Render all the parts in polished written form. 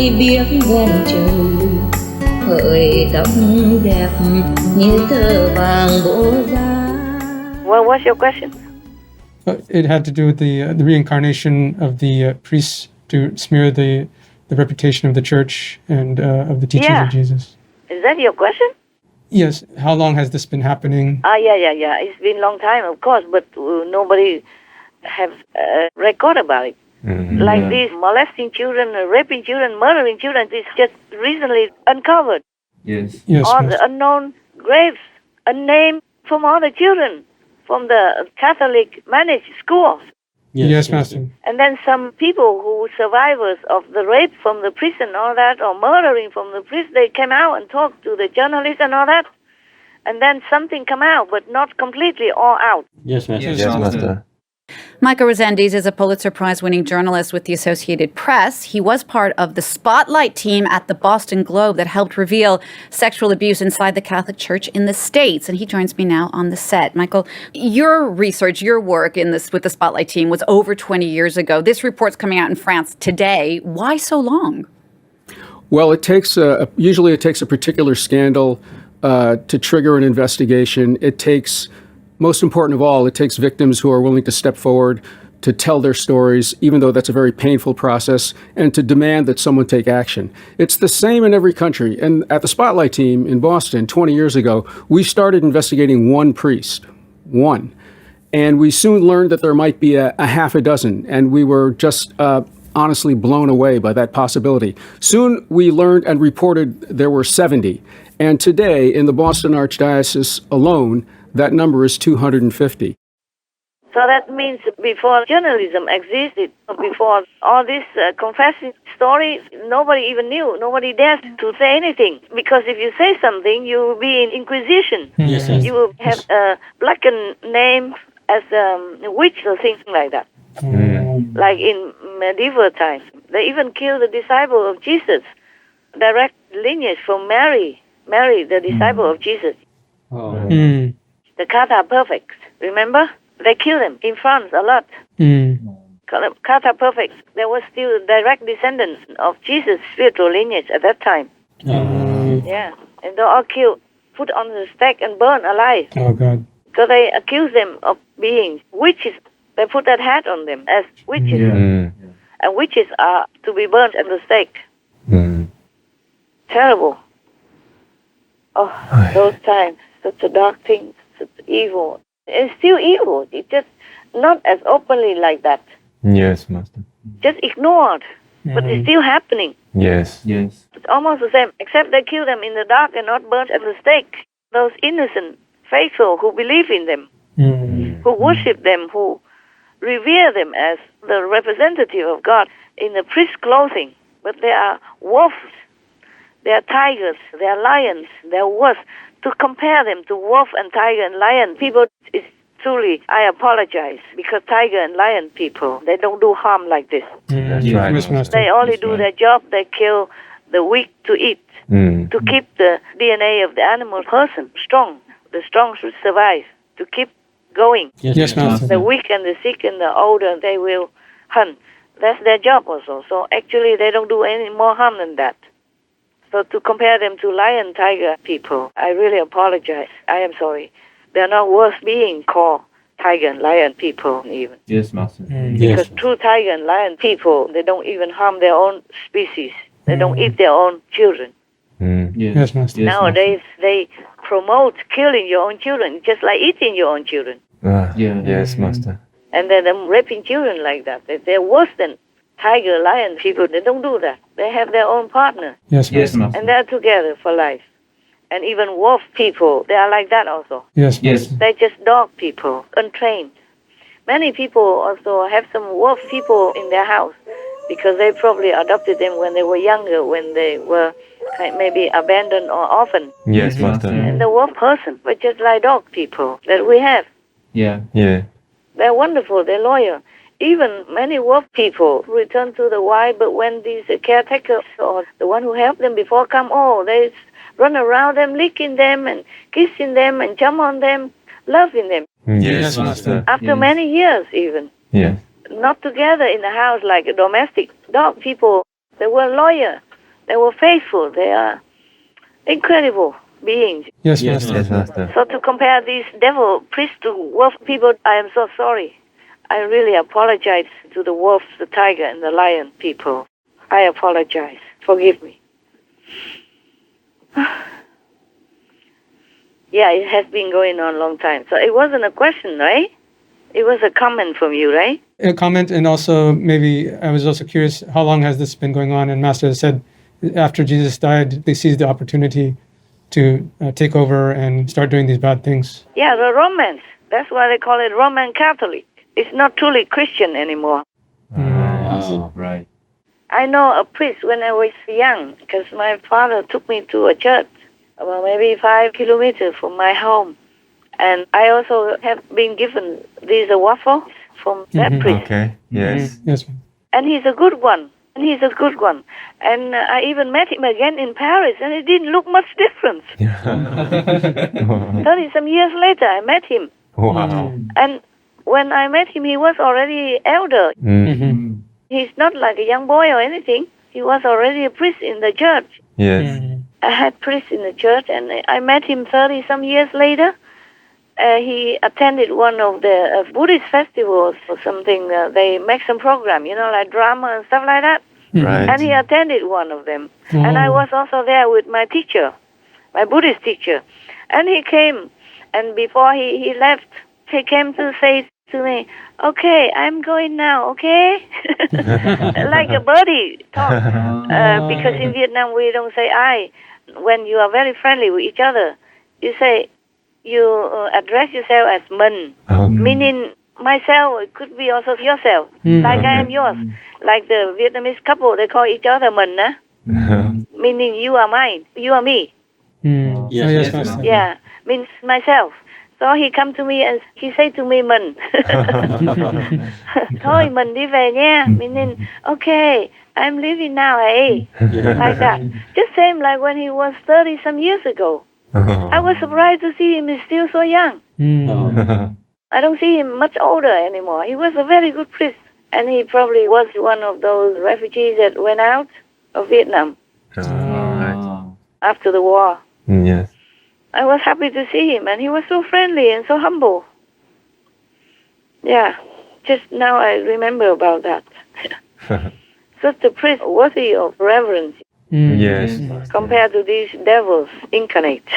biết ven trời hỡi tóc đẹp như tơ vàng bổ ra. Well, what's your question? It had to do with the reincarnation of the priests to smear the reputation of the church and of the teachings of Jesus. Is that your question? Yes. How long has this been happening? Yeah. It's been a long time, of course, but nobody have record about it. Like this, molesting children, raping children, murdering children, is just recently uncovered. Yes. All the unknown graves, unnamed from all the children from the Catholic managed schools. Yes, Master. And then some people who survivors of the rape from the prison, all that, or murdering from the prison, they came out and talked to the journalists and all that. And then something come out, but not completely all out. Yes, Master. Yes, Master. Michael Resendiz is a Pulitzer Prize-winning journalist with the Associated Press. He was part of the spotlight team at the Boston Globe that helped reveal sexual abuse inside the Catholic Church in the States, and he joins me now on the set. Michael, your research, your work in this with the spotlight team was over 20 years ago. This report's coming out in France today. Why so long? Well, usually it takes a particular scandal to trigger an investigation. Most important of all, it takes victims who are willing to step forward to tell their stories, even though that's a very painful process, and to demand that someone take action. It's the same in every country. And at the Spotlight team in Boston 20 years ago, we started investigating one priest. One. And we soon learned that there might be a half a dozen, and we were just honestly blown away by that possibility. Soon we learned and reported there were 70. And today, in the Boston Archdiocese alone, that number is 250. So that means before journalism existed, before all this confessing story, nobody even knew. Nobody dares to say anything. Because if you say something, you will be in Inquisition. Yes. You will have a blackened name as a witch or things like that. Like in medieval times. They even killed the disciple of Jesus. Direct lineage from Mary, the disciple of Jesus. The Kata Perfects, remember? They killed them in France a lot. Kata Perfects, they were still direct descendants of Jesus' spiritual lineage at that time. Yeah, and they all killed, put on the stake and burned alive. Oh, God. So they accused them of being witches. They put that hat on them as witches. And witches are to be burned at the stake. Terrible. Oh, those times, such a dark thing. It's evil. It's still evil. It's just not as openly like that. Yes, Master. Just ignored. But it's still happening. Yes. It's almost the same, except they kill them in the dark and not burnt at the stake. Those innocent, faithful who believe in them, who worship them, who revere them as the representative of God in the priest clothing. But they are wolves. They are tigers. They are lions. They are wolves. To compare them to wolf and tiger and lion people is truly, I apologize, because tiger and lion people, they don't do harm like this. That's right. They only do their job. They kill the weak to eat, to keep the DNA of the animal person strong. The strong should survive, to keep going. Yes, Master. The weak and the sick and the older, they will hunt. That's their job also. So actually, they don't do any more harm than that. So to compare them to lion, tiger people, I really apologize. I am sorry. They're not worth being called tiger and lion people even. Yes, Master. Because true tiger and lion people, they don't even harm their own species. They don't eat their own children. Yes, Master. Nowadays, they promote killing your own children, just like eating your own children. Yes, Master. And then them raping children like that. They're worse than tiger, lion people. They don't do that. They have their own partner. Yes, Master. And they're together for life. And even wolf people, they are like that also. Yes, Master. They're just dog people, untrained. Many people also have some wolf people in their house because they probably adopted them when they were younger, when they were maybe abandoned or orphaned. Yes, Master. And the wolf person, but just like dog people that we have. Yeah. They're wonderful, they're loyal. Even many wolf people return to the wild, but when these caretakers or the one who helped them before come, they run around them, licking them and kissing them and jump on them, loving them. Yes, Master. After many years even. Yeah. Not together in the house like domestic dog people. They were loyal. They were faithful. They are incredible beings. Yes, Yes, Master. Master. So to compare these devil priests to wolf people, I am so sorry. I really apologize to the wolf, the tiger, and the lion people. I apologize. Forgive me. Yeah, it has been going on a long time. So it wasn't a question, right? It was a comment from you, right? A comment, and also maybe I was also curious, how long has this been going on? And Master said after Jesus died, they seized the opportunity to take over and start doing these bad things. Yeah, the Romans. That's why they call it Roman Catholic. It's not truly Christian anymore. Oh, right. I know a priest when I was young, because my father took me to a church about maybe 5 kilometers from my home. And I also have been given these waffles from that priest. Okay. Yes. Yes. And he's a good one. And he's a good one. And I even met him again in Paris, and it didn't look much different. 30-some years later, I met him. Wow. And when I met him, he was already elder. Mm-hmm. He's not like a young boy or anything. He was already a priest in the church. Yes. I had priests in the church, and I met him 30-some years later. He attended one of the Buddhist festivals or something. They make some program, like drama and stuff like that. Right. And he attended one of them. And I was also there with my teacher, my Buddhist teacher. And he came, and before he left, he came to say to me, "Okay, I'm going now, okay?" Like a buddy talk. Because in Vietnam, we don't say I. When you are very friendly with each other, you say, you address yourself as mình, meaning myself. It could be also yourself, like I am yours. Like the Vietnamese couple, they call each other mình, meaning you are mine, you are me. Yes, Master. Yeah, means myself. So he come to me and he say to me mình. Thôi mình đi về nha, meaning okay, I'm leaving now, hey, like that. Just same like when he was 30-some years ago. I was surprised to see him. He's still so young. I don't see him much older anymore. He was a very good priest. And he probably was one of those refugees that went out of Vietnam after the war. Yes. I was happy to see him, and he was so friendly and so humble. Yeah, just now I remember about that. Such a priest worthy of reverence. Yes. Compared to these devils incarnate.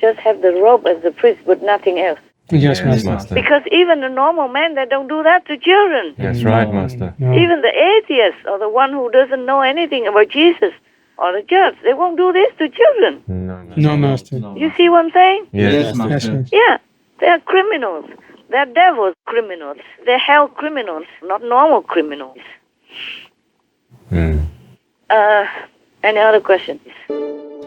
Just have the robe as the priest, but nothing else. Yes, Master. Because even the normal man, they don't do that to children. That's right, Master. No. Even the atheist or the one who doesn't know anything about Jesus or the church, they won't do this to children. No, Master. You see what I'm saying? Yes, Yes. Yeah, they're criminals. They're devil criminals. They're hell criminals, not normal criminals. Any other questions?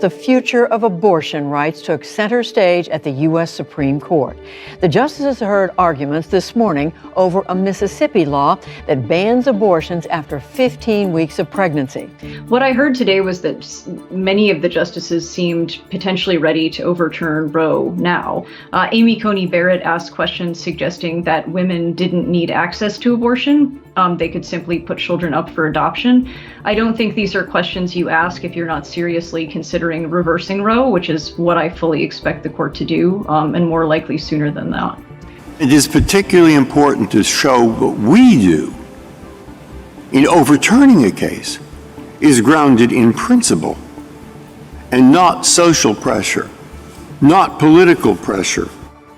The future of abortion rights took center stage at the U.S. Supreme Court. The justices heard arguments this morning over a Mississippi law that bans abortions after 15 weeks of pregnancy. What I heard today was that many of the justices seemed potentially ready to overturn Roe now. Amy Coney Barrett asked questions suggesting that women didn't need access to abortion. They could simply put children up for adoption. I don't think these are questions you ask if you're not seriously considering reversing Roe, which is what I fully expect the court to do, and more likely sooner than that. It is particularly important to show what we do in overturning a case is grounded in principle and not social pressure, not political pressure.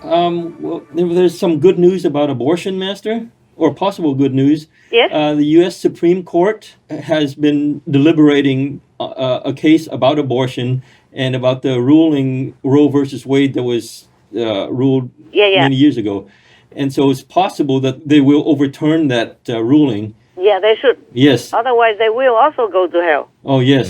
Well, there's some good news about abortion, Master, or possible good news. Yes. The U.S. Supreme Court has been deliberating a case about abortion and about the ruling Roe versus Wade that was ruled many years ago. And so it's possible that they will overturn that ruling. Yeah, they should. Yes. Otherwise, they will also go to hell. Oh, yes.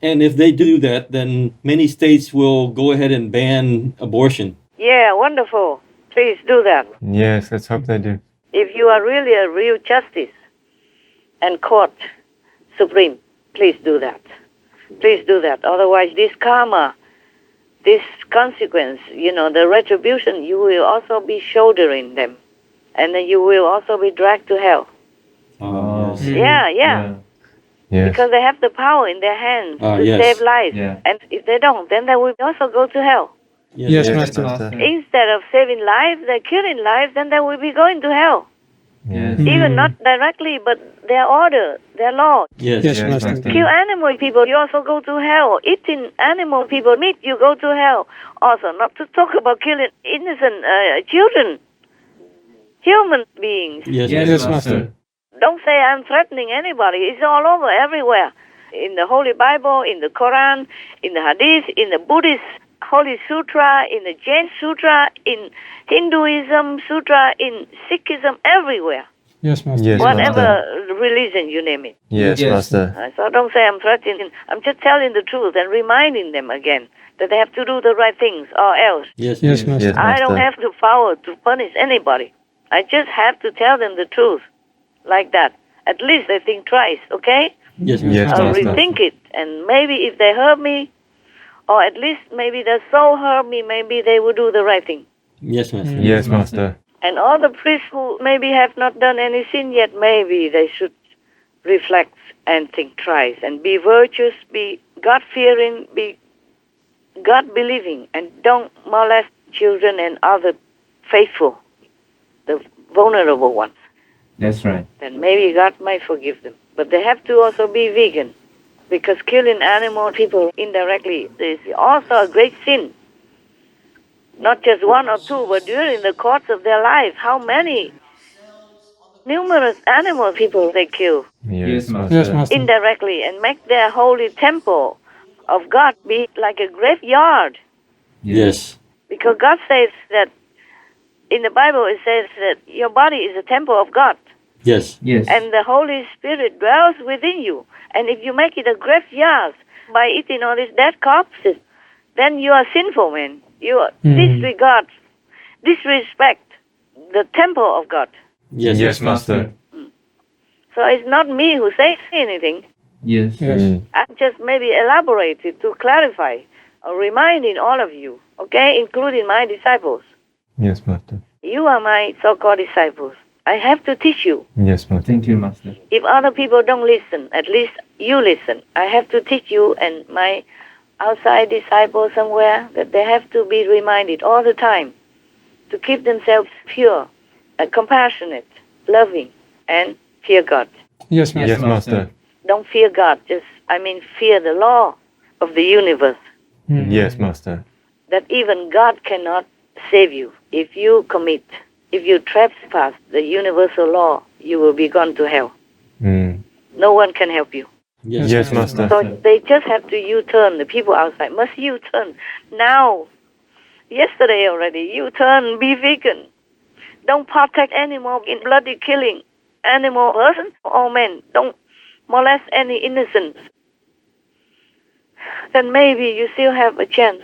And if they do that, then many states will go ahead and ban abortion. Yeah, wonderful. Please do that. Yes, let's hope they do. If you are really a real justice and court supreme, please do that. Please do that. Otherwise, this karma, this consequence, the retribution, you will also be shouldering them. And then you will also be dragged to hell. Yes. Yeah. Yes. Because they have the power in their hands to yes. save lives. Yeah. And if they don't, then they will also go to hell. Yes, Yes, Master. Master. Instead of saving lives, they're killing lives, then they will be going to hell. Yes. Even not directly, but their order, their law. Yes. Yes, Yes, Master. Master. Kill animal people, you also go to hell. Eating animal people meat, you go to hell. Also, not to talk about killing innocent children, human beings. Yes. Yes, Master. Don't say I'm threatening anybody. It's all over, everywhere. In the Holy Bible, in the Quran, in the Hadith, in the Buddhist Holy Sutra, in the Jain Sutra, in Hinduism Sutra, in Sikhism, everywhere. Yes, Master. Yes, Whatever religion you name it. Yes, Yes. Master. So don't say I'm threatening. I'm just telling the truth and reminding them again that they have to do the right things or else. Yes. Yes, Master. Yes, I don't Master. have the power to punish anybody. I just have to tell them the truth like that. At least they think twice, okay? Yes. Yes, I'll Master. rethink it. And maybe if they hurt me, or at least maybe their soul hurt me, maybe they will do the right thing. Yes, Master. Yes, Master. And all the priests who maybe have not done any sin yet, maybe they should reflect and think twice and be virtuous, be God-fearing, be God-believing, and don't molest children and other faithful, the vulnerable ones. That's right. Then maybe God might forgive them. But they have to also be vegan, because killing animal people indirectly is also a great sin. Not just one or two, but during the course of their life, how many numerous animal people they kill Yes, Yes, Master. indirectly and make their holy temple of God be like a graveyard. Yes. Because God says that in the Bible it says that your body is a temple of God. Yes. Yes. And the Holy Spirit dwells within you. And if you make it a graveyard by eating all these dead corpses, then you are sinful, man. You disregard, disrespect the temple of God. Yes. Yes, Master. So it's not me who says anything. Yes. Yes. I just maybe elaborated to clarify or reminding all of you, okay, including my disciples. Yes, Master. You are my so-called disciples. I have to teach you. Yes, Master. Thank you, Master. If other people don't listen, at least you listen. I have to teach you and my outside disciples somewhere that they have to be reminded all the time to keep themselves pure, compassionate, loving, and fear God. Yes, Master. Yes, Master. Don't fear God, fear the law of the universe, Yes, Master. that even God cannot save you. If you trespass the universal law, you will be gone to hell. No one can help you. Yes. Yes, Master. So they just have to U-turn. The people outside must U-turn now. Yesterday already, U-turn, be vegan. Don't partake anymore in bloody killing animal person or men. Don't molest any innocents. Then maybe you still have a chance.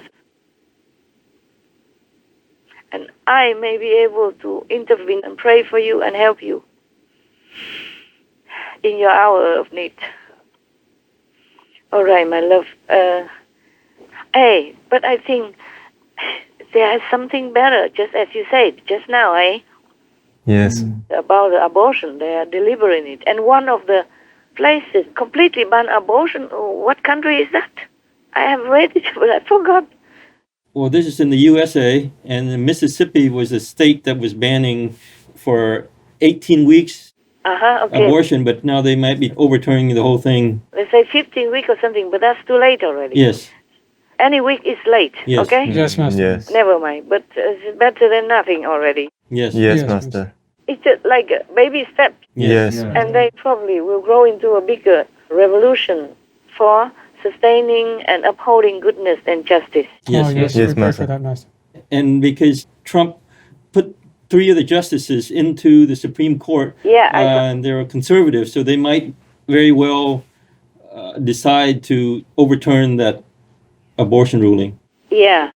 And I may be able to intervene and pray for you and help you in your hour of need. All right, my love. Hey, but I think there is something better, just as you said just now, Yes. about the abortion. They are delivering it. And one of the places completely ban abortion, what country is that? I have read it, but I forgot. Well, this is in the USA, and Mississippi was a state that was banning for 18 weeks Okay. abortion, but now they might be overturning the whole thing. They say 15 weeks or something, but that's too late already. Yes. Any week is late, Yes. okay? Yes, Master. Yes. Never mind, but it's better than nothing already. Yes. Yes, Yes, Master. It's just like a baby step, Yes. Yeah. and they probably will grow into a bigger revolution for sustaining and upholding goodness and justice. Yes. Oh, yes, Yes, we pray Master. for that, Master. And because Trump put 3 of the justices into the Supreme Court, Yeah, and they're conservative, so they might very well decide to overturn that abortion ruling. yeah.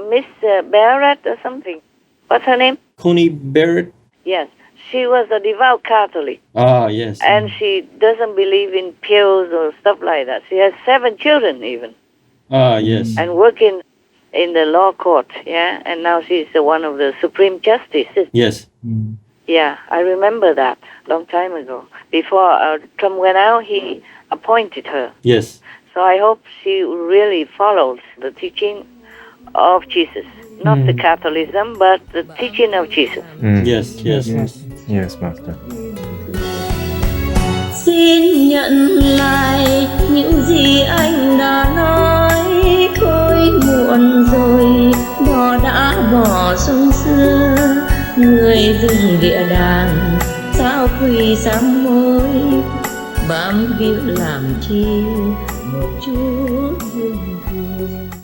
Miss Barrett or something. What's her name? Coney Barrett? Yes. She was a devout Catholic, Ah, yes. and she doesn't believe in pills or stuff like that. She has 7 children even, Ah, yes. and working in the law court, yeah, and now she's one of the Supreme Justices. Yes. Yeah, I remember that long time ago. Before Trump went out, he appointed her. Yes. So I hope she really follows the teaching of Jesus. Not the Catholicism, but the teaching of Jesus. Yes, yes. Yes, Master. Xin nhận lại những gì anh đã nói, thôi muộn rồi, bò đã bỏ sông xưa, người rừng địa đàng sao quỳ sám hối, bám víu làm chi một chút buồn cười.